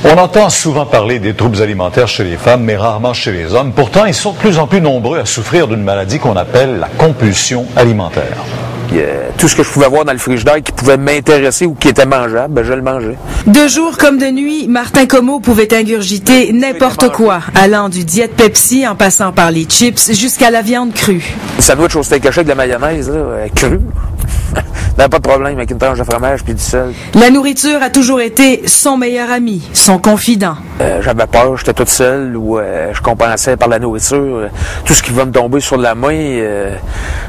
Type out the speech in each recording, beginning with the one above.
On entend souvent parler des troubles alimentaires chez les femmes, mais rarement chez les hommes. Pourtant, ils sont de plus en plus nombreux à souffrir d'une maladie qu'on appelle la compulsion alimentaire. Tout ce que je pouvais voir dans le frigidaire qui pouvait m'intéresser ou qui était mangeable, ben je le mangeais. De jour comme de nuit, Martin Comeau pouvait ingurgiter n'importe quoi, allant du diète Pepsi en passant par les chips jusqu'à la viande crue. Le sandwich au steak haché avec de la mayonnaise, là, crue. Ben, pas de problème avec une tranche de fromage puis du sel. La nourriture a toujours été son meilleur ami, son confident. J'avais peur, j'étais toute seule ou je compensais par la nourriture. Tout ce qui va me tomber sur la main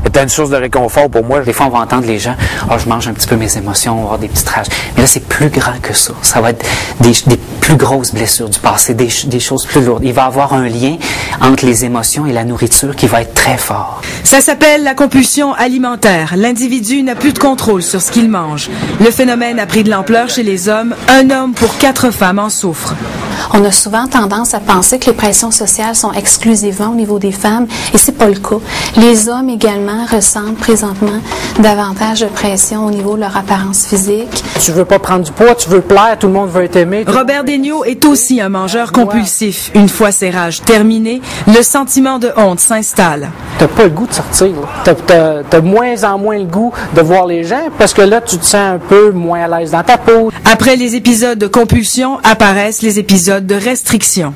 était une source de réconfort pour moi. Des fois, on va entendre les gens, « Ah, je mange un petit peu mes émotions, on va avoir des petites rages. » Mais là, c'est plus grand que ça. Ça va être des plus grosses blessures du passé, des choses plus lourdes. Il va y avoir un lien entre les émotions et la nourriture qui va être très fort. Ça s'appelle la compulsion alimentaire. L'individu n'a plus de contrôle sur ce qu'il mange. Le phénomène a pris de l'ampleur chez les hommes. Un homme pour 4 femmes en souffre. On a souvent tendance à penser que les pressions sociales sont exclusivement au niveau des femmes, et c'est pas le cas. Les hommes également ressentent présentement davantage de pression au niveau de leur apparence physique. Tu veux pas prendre du poids, tu veux plaire, tout le monde veut t'aimer. Robert Daigneault est aussi un mangeur compulsif. Une fois ses rages terminées, le sentiment de honte s'installe. T'as pas le goût de sortir. T'as de moins en moins le goût de voir les gens parce que là, tu te sens un peu moins à l'aise dans ta peau. Après les épisodes de compulsion, apparaissent les épisodes de restriction.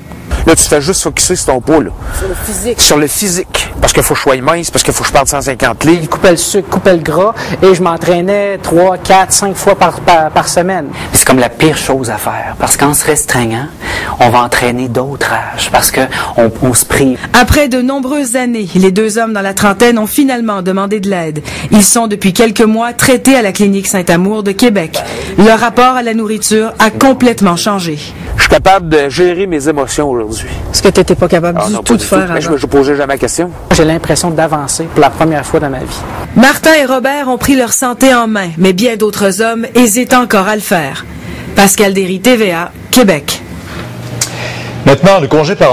Là, tu fais juste focuser sur ton poids, là. Sur le physique. Sur le physique. Parce qu'il faut que je sois mince, parce qu'il faut que je perde 150 livres. Je coupais le sucre, coupais le gras et je m'entraînais 3, 4, 5 fois par semaine. C'est comme la pire chose à faire. Parce qu'en se restreignant, on va entraîner d'autres rages. Parce qu'on se prive. Après de nombreuses années, les 2 hommes dans la trentaine ont finalement demandé de l'aide. Ils sont depuis quelques mois traités à la clinique Saint-Amour de Québec. Leur rapport à la nourriture a complètement changé. Je suis capable de gérer mes émotions aujourd'hui. Est-ce que tu n'étais pas capable du tout de faire avant? Mais je me posais jamais la question. J'ai l'impression d'avancer pour la première fois dans ma vie. Martin et Robert ont pris leur santé en main, mais bien d'autres hommes hésitent encore à le faire. Pascal Derry, TVA, Québec. Maintenant, le congé parental.